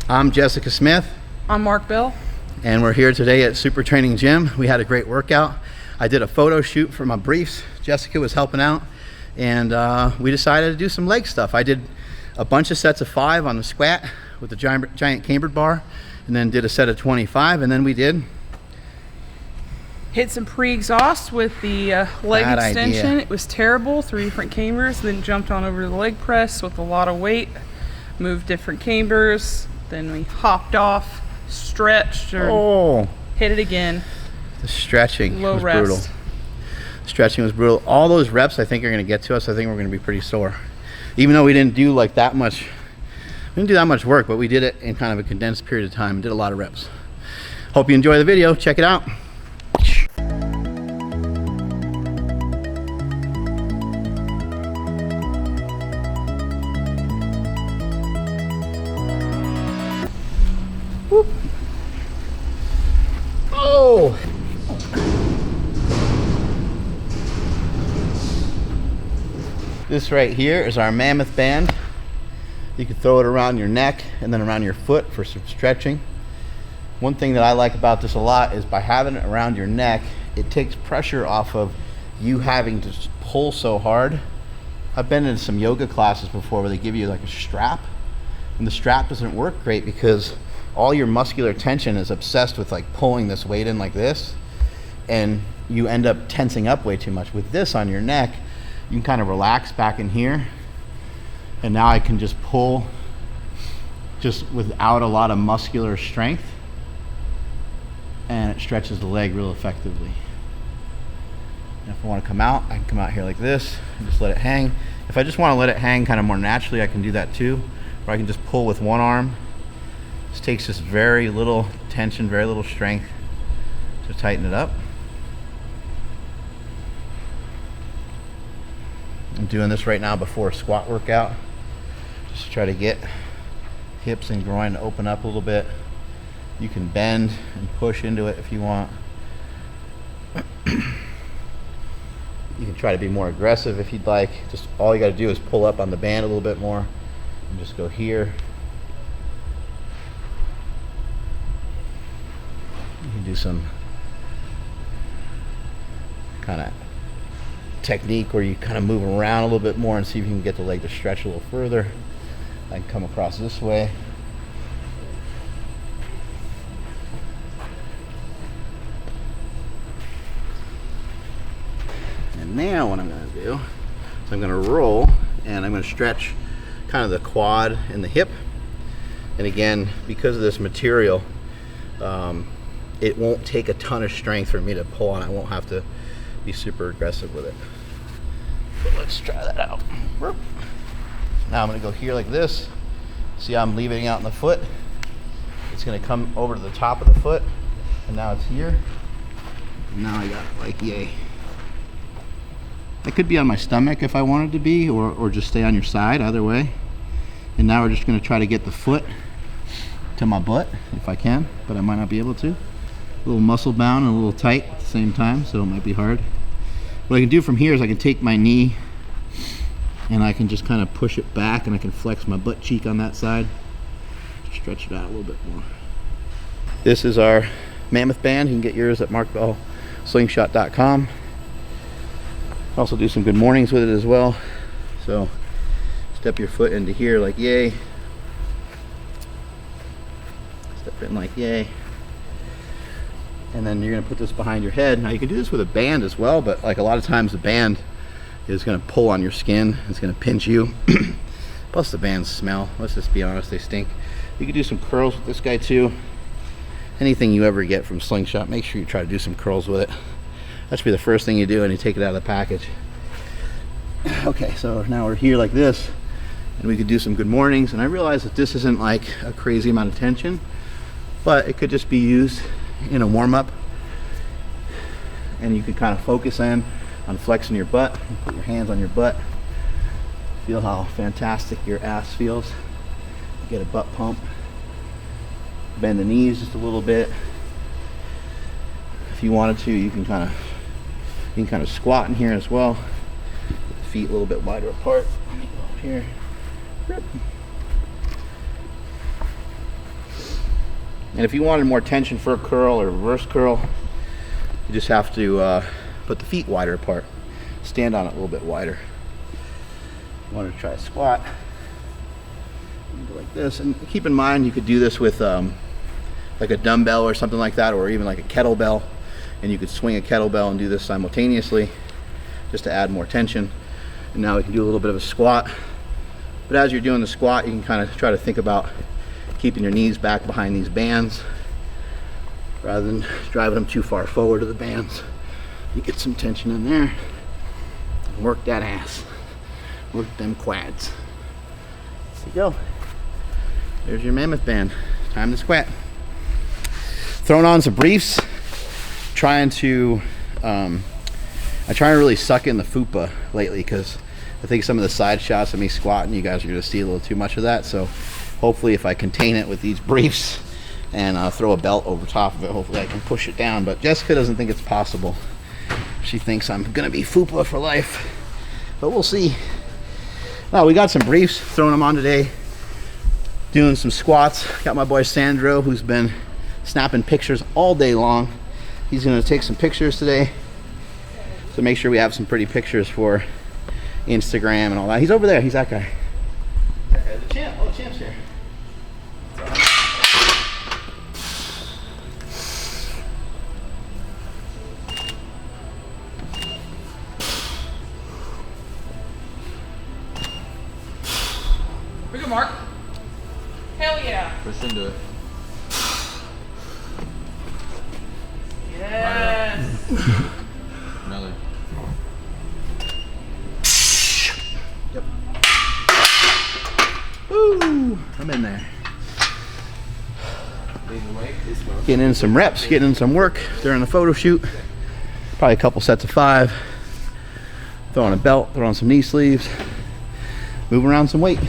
I'm Jessica Smith. I'm Mark Bill. And we're here today at SuperTraining Gym. We had a great workout. I did a photo shoot for my briefs. Jessica was helping out, and we decided to do some leg stuff. I did a bunch of sets of 5 on the squat with the giant cambered bar, and then did a set of 25, and then we did hit some pre-exhaust with the leg Bad extension. idea. It was terrible, 3 different cambers, then jumped on over to the leg press with a lot of weight, moved different cambers, then we hopped off, stretched, or hit it again. The stretching Low was rest. brutal. Stretching was brutal. All those reps I think are going to get to us. I think we're going to be pretty sore. Even though we didn't do like that much, we didn't do that much work, but we did it in kind of a condensed period of time and did a lot of reps. Hope you enjoy the video. Check it out. Whoop. Oh! This right here is our Mammoth band. You can throw it around your neck and then around your foot for some stretching. One thing that I like about this a lot is by having it around your neck, it takes pressure off of you having to pull so hard. I've been in some yoga classes before where they give you like a strap, and the strap doesn't work great because all your muscular tension is obsessed with like pulling this weight in like this, and you end up tensing up way too much. With this on your neck, you can kind of relax back in here, and now I can just pull just without a lot of muscular strength, and it stretches the leg real effectively. And if I want to come out, I can come out here like this and just let it hang. If I just want to let it hang kind of more naturally, I can do that too, or I can just pull with one arm. This takes just very little tension, very little strength to tighten it up. I'm doing this right now before a squat workout, just to try to get hips and groin to open up a little bit. You can bend and push into it if you want. You can try to be more aggressive if you'd like. Just all you got to do is pull up on the band a little bit more and just go here. You can do some kind of technique where you kind of move around a little bit more and see if you can get the leg to stretch a little further. I can come across this way. And now what I'm going to do is I'm going to roll and I'm going to stretch kind of the quad and the hip. And again, because of this material, it won't take a ton of strength for me to pull on. I won't have to be super aggressive with it. But let's try that out. Now I'm going to go here like this. See how I'm leaving it out in the foot? It's going to come over to the top of the foot, and now it's here. And now I got like yay. I could be on my stomach if I wanted to be, or just stay on your side, either way. And now we're just going to try to get the foot to my butt if I can, but I might not be able to. A little muscle bound and a little tight at the same time, so it might be hard. What I can do from here is I can take my knee and I can just kind of push it back, and I can flex my butt cheek on that side, stretch it out a little bit more. This is our Mammoth band. You can get yours at MBSlingshot.com. Also do some good mornings with it as well. So step your foot into here like yay. Step in like yay. And then you're going to put this behind your head. Now you can do this with a band as well, but like a lot of times the band is going to pull on your skin. It's going to pinch you. Plus the bands smell. Let's just be honest, they stink. You can do some curls with this guy too. Anything you ever get from Slingshot, make sure you try to do some curls with it. That should be the first thing you do when you take it out of the package. Okay, so now we're here like this, and we could do some good mornings. And I realize that this isn't like a crazy amount of tension, but it could just be used in a warm-up, and you can kind of focus in on flexing your butt. Put your hands on your butt, feel how fantastic your ass feels. Get a butt pump, bend the knees just a little bit. If you wanted to, you can kind of squat in here as well. Get the feet a little bit wider apart. Let me go up here. And if you wanted more tension for a curl or reverse curl, you just have to put the feet wider apart. Stand on it a little bit wider. You want to try a squat, you go like this. And keep in mind, you could do this with like a dumbbell or something like that, or even like a kettlebell. And you could swing a kettlebell and do this simultaneously just to add more tension. And now we can do a little bit of a squat. But as you're doing the squat, you can kind of try to think about keeping your knees back behind these bands rather than driving them too far forward to the bands. You get some tension in there and work that ass. Work them quads. There you go. There's your Mammoth band. Time to squat. Throwing on some briefs. I try to really suck in the fupa lately because I think some of the side shots of me squatting, you guys are going to see a little too much of that. So hopefully if I contain it with these briefs and throw a belt over top of it, hopefully I can push it down. But Jessica doesn't think it's possible. She thinks I'm going to be fupa for life. But we'll see. Now we got some briefs, throwing them on today. Doing some squats. Got my boy Sandro, who's been snapping pictures all day long. He's going to take some pictures today. So make sure we have some pretty pictures for Instagram and all that. He's over there. He's that guy. The champ. Oh, the champ's here. We go, Mark. Hell yeah. Push into it. Yes. Another. Yep. Woo! I'm in there. Getting in some reps, getting in some work during the photo shoot. Probably a couple sets of 5. Throwing a belt, throwing some knee sleeves, moving around some weight.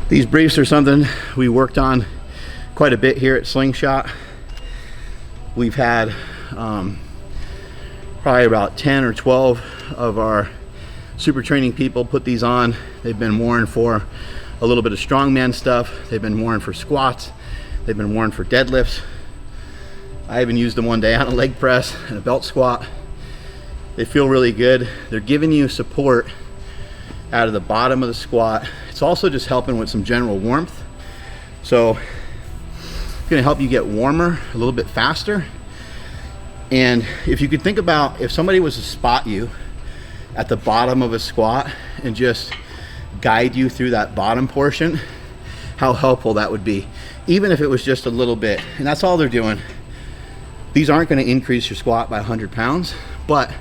These briefs are something we worked on quite a bit here at Slingshot. We've had probably about 10 or 12 of our SuperTraining people put these on. They've been worn for a little bit of strongman stuff. They've been worn for squats. They've been worn for deadlifts. I even used them one day on a leg press and a belt squat. They feel really good. They're giving you support out of the bottom of the squat. It's also just helping with some general warmth. So it's gonna help you get warmer a little bit faster. And if you could think about if somebody was to spot you at the bottom of a squat and just guide you through that bottom portion, how helpful that would be, even if it was just a little bit. And that's all they're doing. These aren't going to increase your squat by 100 pounds, but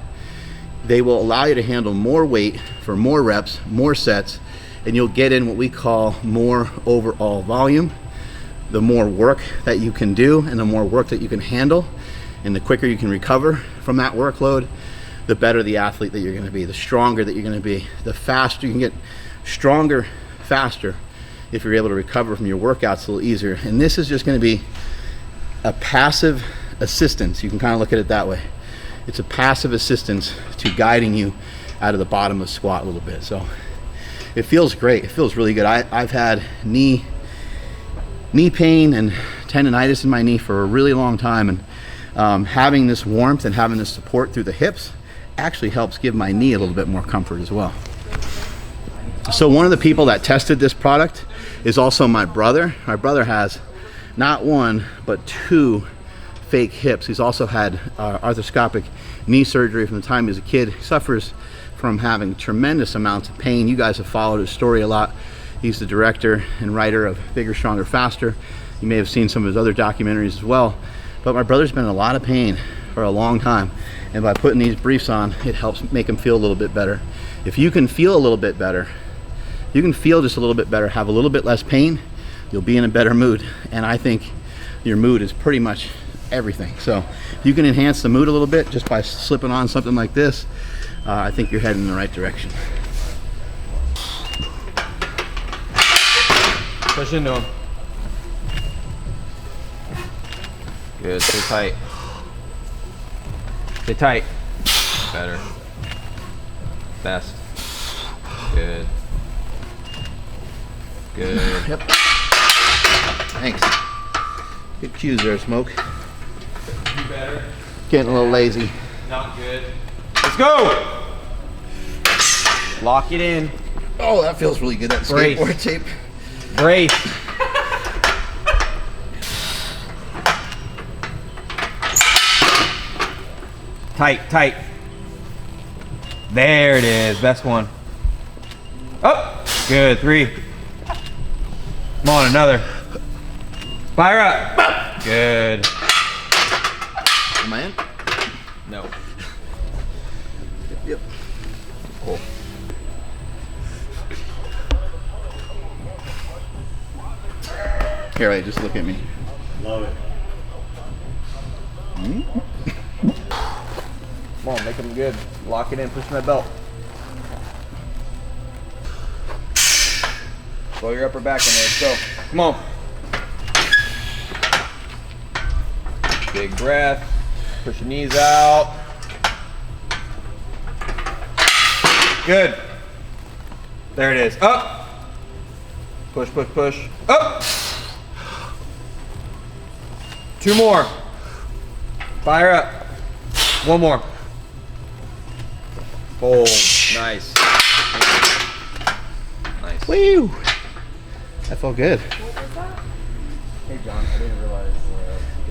they will allow you to handle more weight for more reps, more sets, and you'll get in what we call more overall volume. The more work that you can do and the more work that you can handle, and the quicker you can recover from that workload, the better the athlete that you're going to be, the stronger that you're going to be, the faster you can get stronger, faster, if you're able to recover from your workouts a little easier. And this is just going to be a passive assistance. You can kind of look at it that way. It's a passive assistance to guiding you out of the bottom of the squat a little bit. So it feels great. It feels really good. I've had knee pain and tendonitis in my knee for a really long time, and having this warmth and having this support through the hips actually helps give my knee a little bit more comfort as well. So one of the people that tested this product is also my brother. My brother has not 1 but 2 fake hips. He's also had arthroscopic knee surgery from the time he was a kid. He suffers from having tremendous amounts of pain. You guys have followed his story a lot. He's the director and writer of Bigger, Stronger, Faster. You may have seen some of his other documentaries as well. But my brother's been in a lot of pain for a long time, and by putting these briefs on, it helps make him feel a little bit better. If you can feel a little bit better, you can feel just a little bit better, have a little bit less pain, you'll be in a better mood. And I think your mood is pretty much everything. So if you can enhance the mood a little bit just by slipping on something like this, I think you're heading in the right direction. Push into him. Good, stay tight. Stay tight. Better. Best. Good. Good. Yep. Thanks. Good cues there, Smoke. You better. Getting a little lazy. Not good. Let's go! Lock it in. Oh, that feels really good, that Brace. skateboard tape. Brace. Tight, tight. There it is, best one. Oh, good, 3. Come on, another. Fire up. Good. Am I in? No. Yep. Cool. Here, right, just look at me. Love it. Come on, make them good. Lock it in, push my belt. Throw your upper back in there, let's go. Come on. Big breath. Push your knees out. Good. There it is. Up. Push, push, push. Up. 2 more. Fire up. 1 more. Hold. Nice. Nice. Woo! That felt good. Hey John, I didn't realize.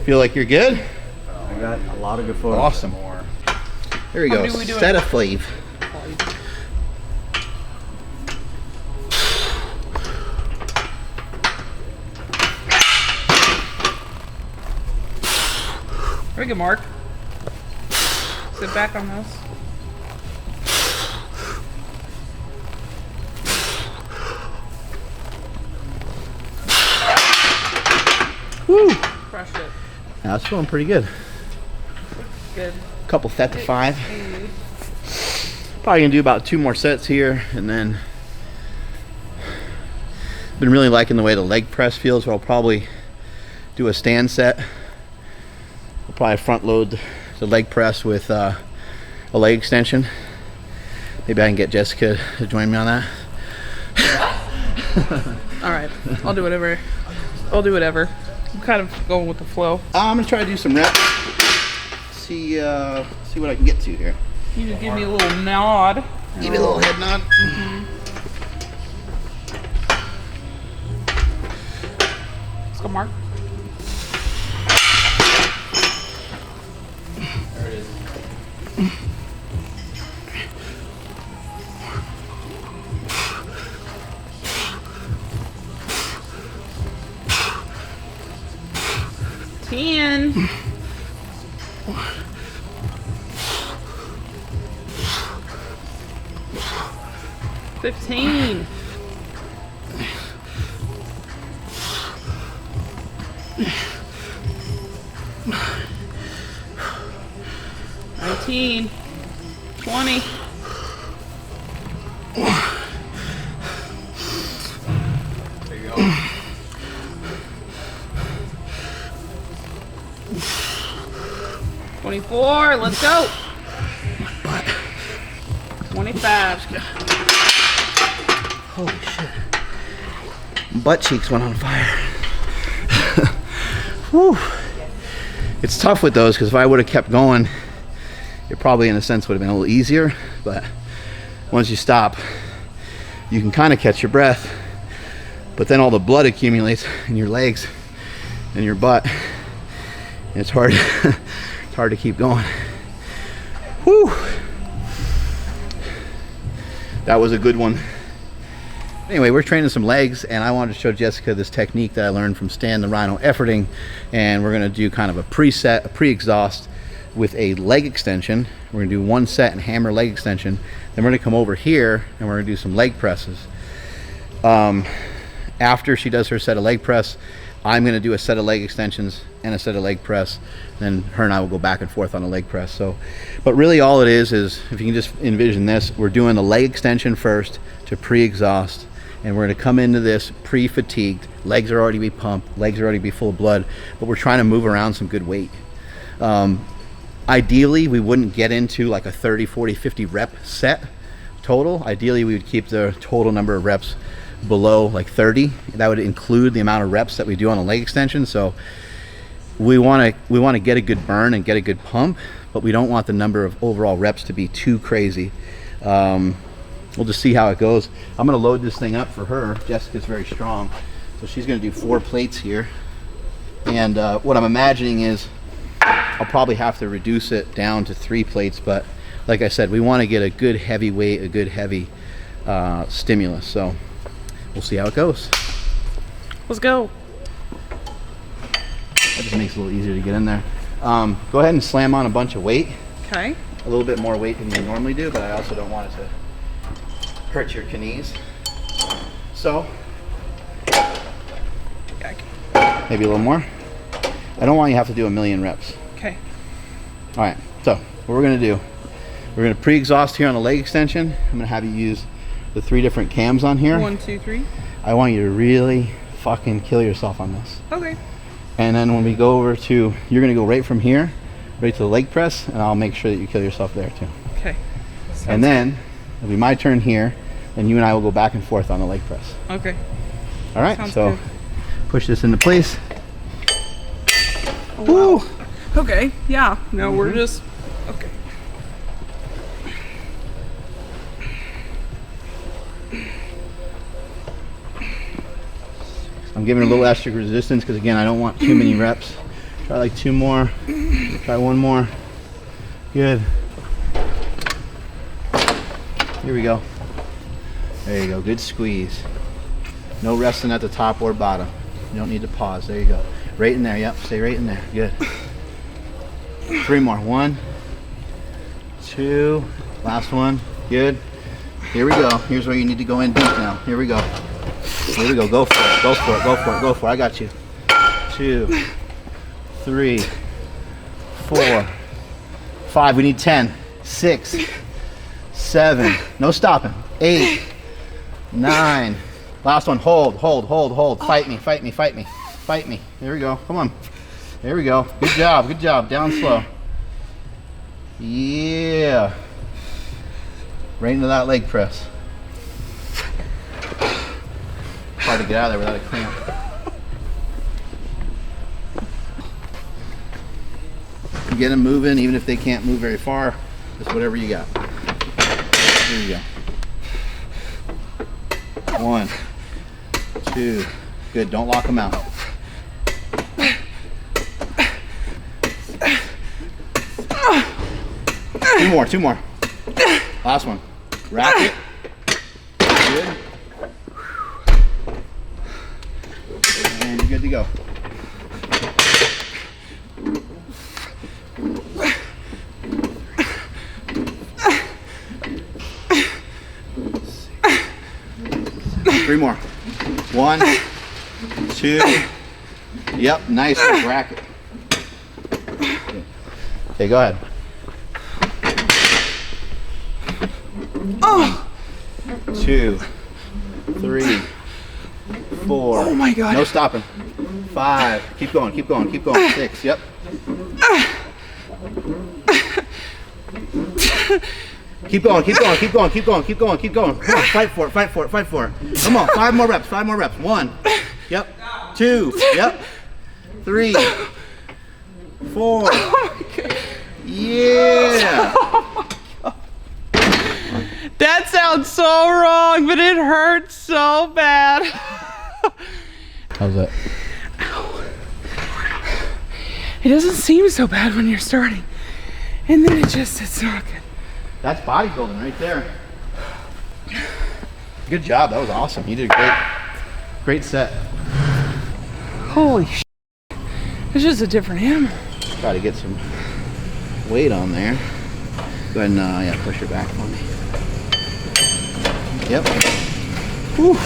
Feel like you're good? I got a lot of good photos. Awesome. There we How go. many are we doing? Set a flave. Very good, Mark. Sit back on this. Woo! Crush it. That's feeling pretty good. Good. Couple set to 5. Probably gonna do about 2 more sets here, and then been really liking the way the leg press feels. So I'll probably do a stand set. I'll probably front load the leg press with a leg extension. Maybe I can get Jessica to join me on that. All right. I'll do whatever. I'll do whatever. I'm kind of going with the flow. I'm gonna try to do some reps. See what I can get to here. You just give me a little nod. Give me a little head nod. Let's go, Mark. There it is. Ten. 15. 19. 20. There you go. 24. Let's go. 25. Holy shit. Butt cheeks went on fire. Whew. It's tough with those because if I would have kept going, it probably in a sense would have been a little easier, but once you stop, you can kind of catch your breath, but then all the blood accumulates in your legs and your butt, and it's hard it's hard to keep going. Whew. That was a good one. Anyway, we're training some legs, and I wanted to show Jessica this technique that I learned from Stan the Rhino efforting, and we're gonna do kind of a preset, a pre-exhaust with a leg extension. We're gonna do 1 set and hammer leg extension. Then we're gonna come over here and we're gonna do some leg presses. After she does her set of leg press, I'm gonna do a set of leg extensions and a set of leg press. Then her and I will go back and forth on the leg press. So, but really all it is if you can just envision this, we're doing the leg extension first to pre-exhaust, and we're gonna come into this pre-fatigued. Legs are already be pumped, legs are already be full of blood, but we're trying to move around some good weight. Ideally, we wouldn't get into like a 30, 40, 50 rep set total. Ideally, we would keep the total number of reps below like 30. That would include the amount of reps that we do on a leg extension. So we want to get a good burn and get a good pump, but we don't want the number of overall reps to be too crazy. We'll just see how it goes. I'm going to load this thing up for her. Jessica's very strong, so she's going to do 4 plates here. And what I'm imagining is I'll probably have to reduce it down to 3 plates, but like I said, we want to get a good heavy weight, a good heavy stimulus. So we'll see how it goes. Let's go. That just makes it a little easier to get in there. Go ahead and slam on a bunch of weight. Okay. A little bit more weight than you normally do, but I also don't want it to hurt your knees. So maybe a little more. I don't want you to have to do 1,000,000 reps. Okay. All right, so what we're gonna do, we're gonna pre-exhaust here on the leg extension. I'm gonna have you use the 3 different cams on here. 1, 2, 3. I want you to really fucking kill yourself on this. Okay. And then when we go over to, you're gonna go right from here, right to the leg press, and I'll make sure that you kill yourself there too. Okay. And then it'll be my turn here, and you and I will go back and forth on the leg press. Okay. All right, Sounds so good. push this into place. Oh, wow. Okay, yeah. No, we're just, okay. I'm giving a little extra resistance because again, I don't want too many reps. Try like 2 more, try 1 more. Good. Here we go. There you go, good squeeze. No resting at the top or bottom. You don't need to pause, there you go. Right in there, yep, stay right in there, good. 3 more, 1, 2, last one, good. Here we go, here's where you need to go in deep now. Here we go. Here we go, go for it, go for it, go for it, go for it, I got you. 2, 3, 4, 5, we need 10, 6, 7, no stopping, 8, 9, last one, hold, fight me, fight me, fight me, fight me. There we go, come on. There we go, good job, down slow. Yeah. Right into that leg press. Hard to get out of there without a cramp. Get them moving, even if they can't move very far, just whatever you got. Here you go. 1, 2, good, don't lock them out. 2 more. Last one. Rack it. Good. And you're good to go. Three more. 1, 2. Yep, nice. Rack it. Okay, go ahead. 2, 3, 4. Oh my God. No stopping. 5. Keep going. 6. Yep. Keep going. Come on, fight for it. Come on, 5 more reps. 1. Yep. 2. Yep. 3. 4. Oh my God. Yeah. That sounds so wrong, but it hurts so bad. How's that? Ow. It doesn't seem so bad when you're starting. And then it's not good. That's bodybuilding right there. Good job. That was awesome. You did a great set. Holy shit. It's just a different animal. Try to get some weight on there. Go ahead and yeah, push her back for me. Yep. Whew.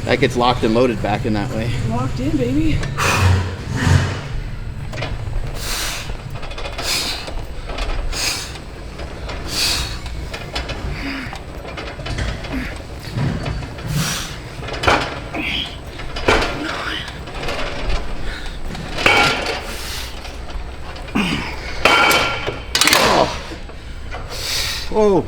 That gets locked and loaded back in that way. Locked in, baby. Whoa.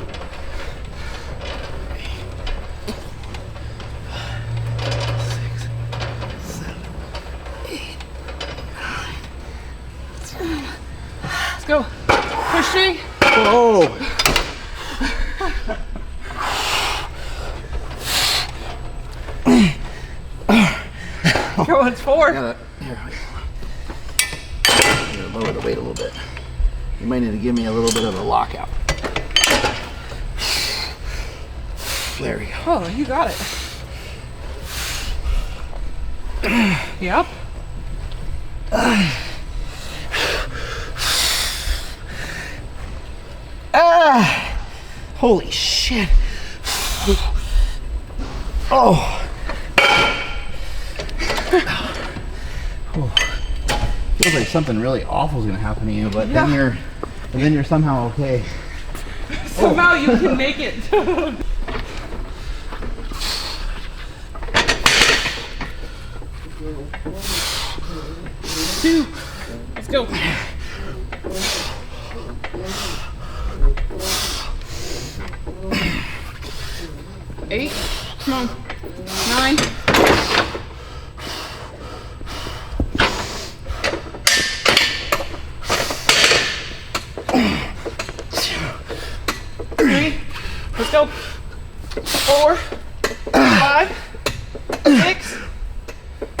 go. Push 3. Whoa. Go, it's 4. Here, lower the weight a little bit. You might need to give me a little bit of a lockout. There we go. Oh, you got it. Yep. Holy shit. Oh. Feels like something really awful is gonna happen to you, but then you're somehow okay. Somehow you can make it. 2. Let's go. 8. Come on. 9. 3. Let's go. 4. 5. 6.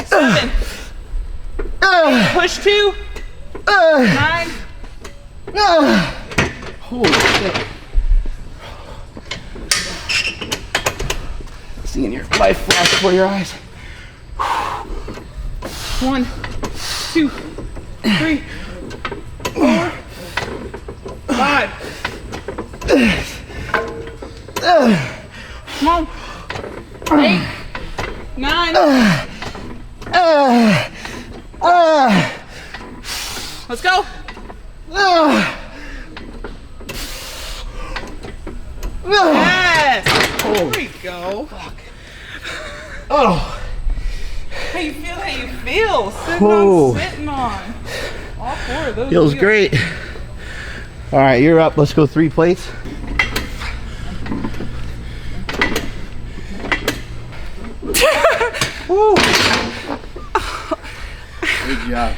7. 8. Push 2. 9. Holy shit. Seeing your life flash before your eyes. 1, 2, 3, 4, 5. Come on. 8, 9. Let's go. Yes. There we go. Fuck. Oh. How you feel? How you feel? Sitting on. All 4 of those. Feels great. All right, you're up. Let's go 3 plates. Woo. Good job.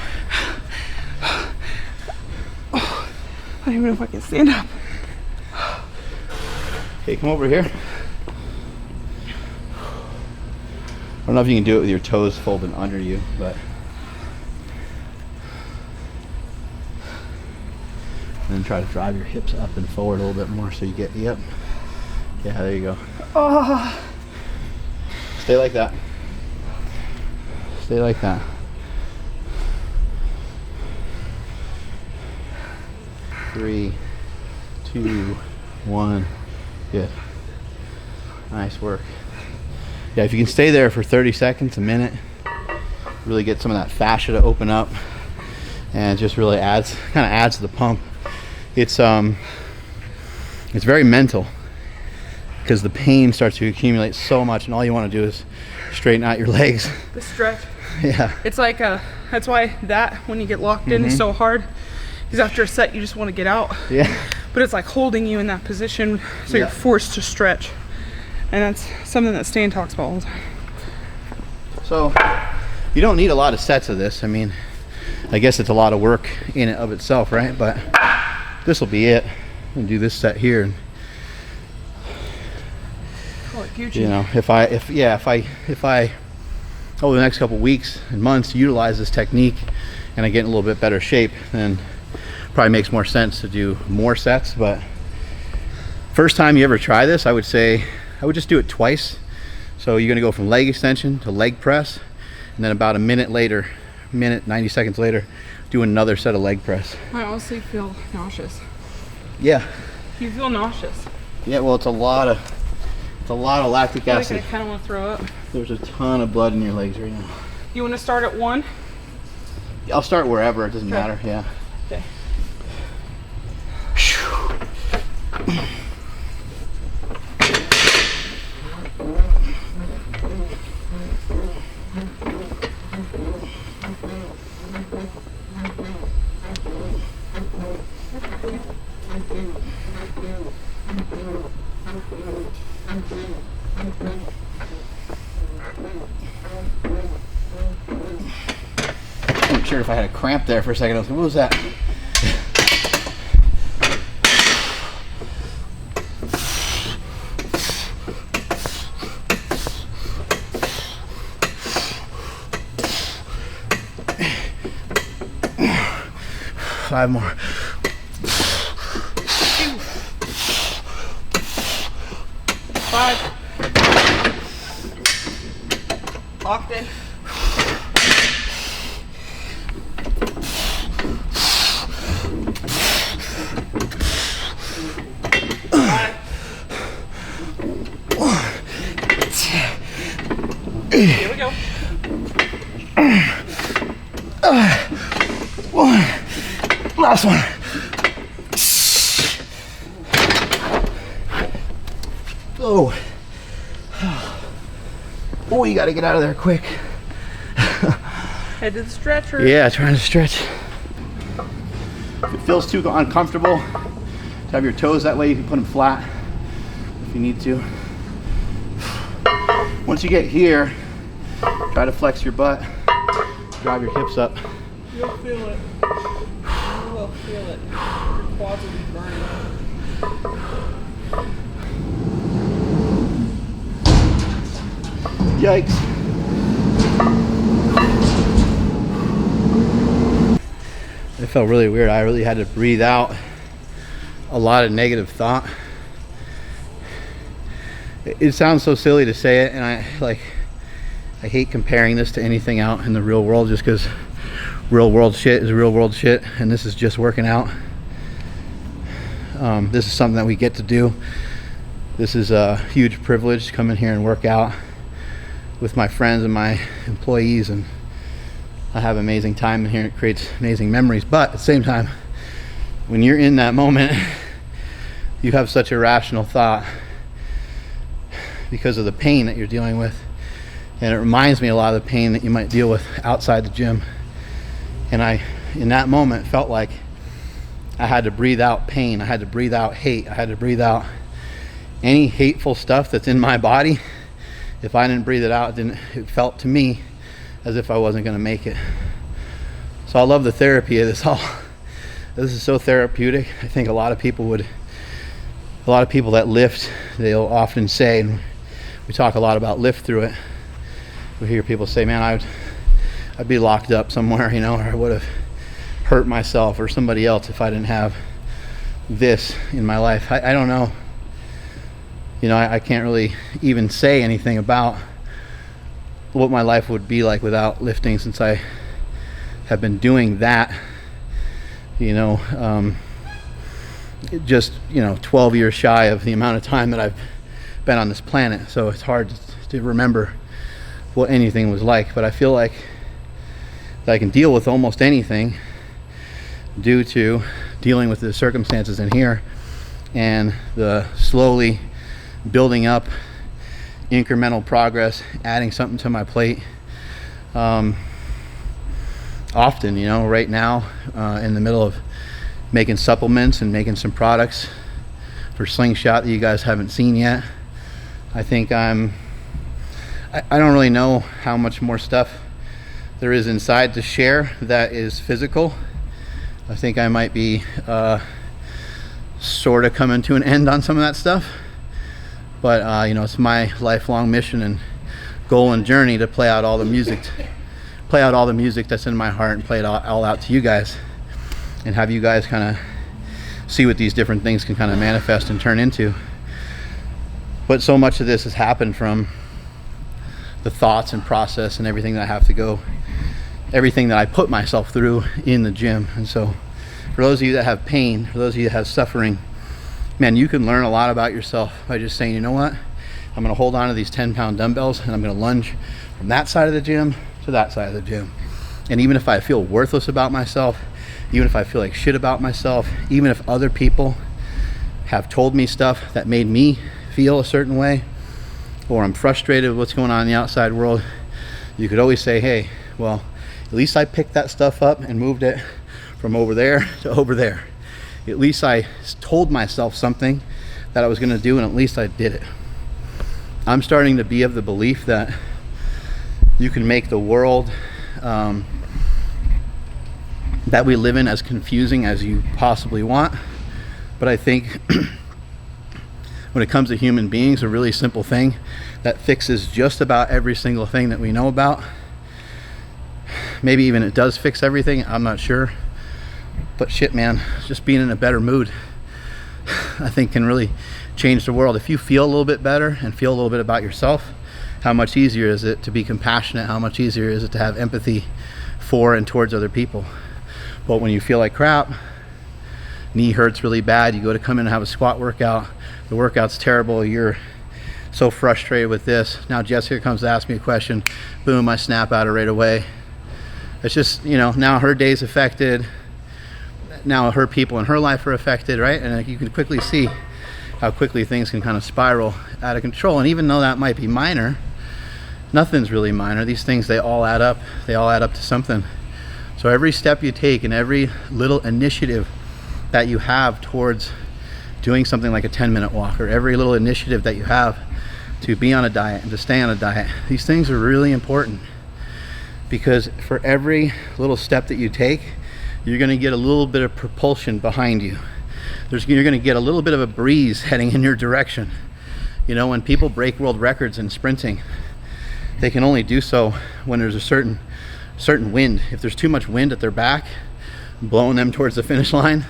I don't even know if I can stand up. Okay, come over here. I don't know if you can do it with your toes folded under you, but and then try to drive your hips up and forward a little bit more so you get, yep. Yeah, there you go. Oh. Stay like that. Stay like that. 3, 2, 1. Good. Nice work. Yeah, if you can stay there for 30 seconds, a minute, really get some of that fascia to open up, and it just really kind of adds to the pump. It's very mental because the pain starts to accumulate so much, and all you want to do is straighten out your legs. The stretch. Yeah. It's like that's why that when you get locked in is so hard, because after a set you just want to get out. Yeah. But it's like holding you in that position, so Yeah. you're forced to stretch, and that's something that Stan talks about all the time. So you don't need a lot of sets of this. I mean, I guess it's a lot of work in and of itself, right? But this will be it. I'm gonna do this set here, and Call it Gucci. you know, if I over the next couple weeks and months utilize this technique and I get in a little bit better shape, then probably makes more sense to do more sets. But first time you ever try this, I would say I would just do it twice. So you're gonna go from leg extension to leg press, and then about a minute later, 90 seconds later, do another set of leg press. I honestly feel nauseous. Yeah. You feel nauseous. Yeah, well, it's a lot of lactic I feel like acid. I kind of want to throw up. There's a ton of blood in your legs right now. You want to start at 1? I'll start wherever, it doesn't Okay. matter. Yeah. Okay. I'm not sure if I had a cramp there for a second. I was like, what was that? 5 more. 5. Locked in. Here we go. 1. Last one. Oh. Oh, you gotta get out of there quick. Head to the stretcher. Yeah, trying to stretch. If it feels too uncomfortable to have your toes that way, you can put them flat if you need to. Once you get here, try to flex your butt, drive your hips up. You'll feel it. You will feel it. Your quads will be burning. Yikes. It felt really weird. I really had to breathe out a lot of negative thought. It sounds so silly to say it, and I hate comparing this to anything out in the real world, just because real world shit is real world shit, and this is just working out. This is something that we get to do. This is a huge privilege to come in here and work out with my friends and my employees, and I have an amazing time in here. It creates amazing memories, but at the same time, when you're in that moment, you have such a rational thought because of the pain that you're dealing with, and it reminds me a lot of the pain that you might deal with outside the gym. And I, in that moment, felt like I had to breathe out pain. I had to breathe out hate. I had to breathe out any hateful stuff that's in my body. If I didn't breathe it out, it felt to me as if I wasn't going to make it. So I love the therapy of this all. This is so therapeutic. I think a lot of people that lift, they'll often say, and we talk a lot about lift through it, we hear people say, man, I'd be locked up somewhere, you know, or I would have hurt myself or somebody else if I didn't have this in my life. I don't know. You know, I can't really even say anything about what my life would be like without lifting, since I have been doing that, you know, just, you know, 12 years shy of the amount of time that I've been on this planet. So it's hard to remember what anything was like, but I feel like that I can deal with almost anything due to dealing with the circumstances in here and the slowly building up incremental progress, adding something to my plate. Often, you know, right now, in the middle of making supplements and making some products for Slingshot that you guys haven't seen yet. I think I don't really know how much more stuff there is inside to share that is physical. I think I might be sort of coming to an end on some of that stuff. But you know, it's my lifelong mission and goal and journey to play out all the music that's in my heart and play it all out to you guys, and have you guys kind of see what these different things can kind of manifest and turn into. But so much of this has happened from the thoughts and process and everything that I have to go, everything that I put myself through in the gym. And so for those of you that have pain, for those of you that have suffering, man, you can learn a lot about yourself by just saying, you know what, I'm going to hold on to these 10-pound dumbbells and I'm going to lunge from that side of the gym to that side of the gym. And even if I feel worthless about myself, even if I feel like shit about myself, even if other people have told me stuff that made me feel a certain way, or I'm frustrated with what's going on in the outside world, you could always say, hey, well, at least I picked that stuff up and moved it from over there to over there. At least I told myself something that I was going to do, and at least I did it. I'm starting to be of the belief that you can make the world that we live in as confusing as you possibly want. But I think when it comes to human beings, a really simple thing that fixes just about every single thing that we know about. Maybe even it does fix everything, I'm not sure. But shit, man, just being in a better mood, I think, can really change the world. If you feel a little bit better and feel a little bit about yourself, how much easier is it to be compassionate? How much easier is it to have empathy for and towards other people? But when you feel like crap, knee hurts really bad, you go to come in and have a squat workout, the workout's terrible, you're so frustrated with this. Now Jessica comes to ask me a question, boom, I snap out of it right away. It's just, you know, now her day's affected, now her people in her life are affected, right? And you can quickly see how quickly things can kind of spiral out of control. And even though that might be minor, nothing's really minor. These things, they all add up. They all add up to something. So every step you take and every little initiative that you have towards doing something like a 10-minute walk, or every little initiative that you have to be on a diet and to stay on a diet, these things are really important, because for every little step that you take, you're going to get a little bit of propulsion behind you. You're going to get a little bit of a breeze heading in your direction. You know, when people break world records in sprinting, they can only do so when there's a certain wind. If there's too much wind at their back blowing them towards the finish line,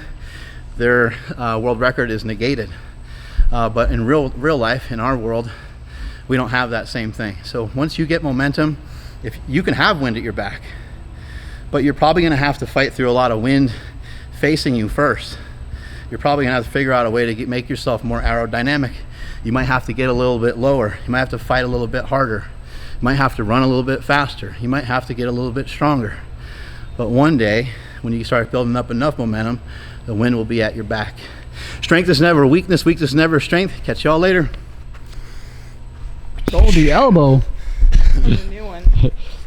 their world record is negated. But in real life, in our world, we don't have that same thing. So once you get momentum, if you can have wind at your back, but you're probably going to have to fight through a lot of wind facing you first. You're probably going to have to figure out a way to make yourself more aerodynamic. You might have to get a little bit lower. You might have to fight a little bit harder. You might have to run a little bit faster. You might have to get a little bit stronger. But one day, when you start building up enough momentum, the wind will be at your back. Strength is never weakness. Weakness is never strength. Catch y'all later. Oh, the elbow. A new one.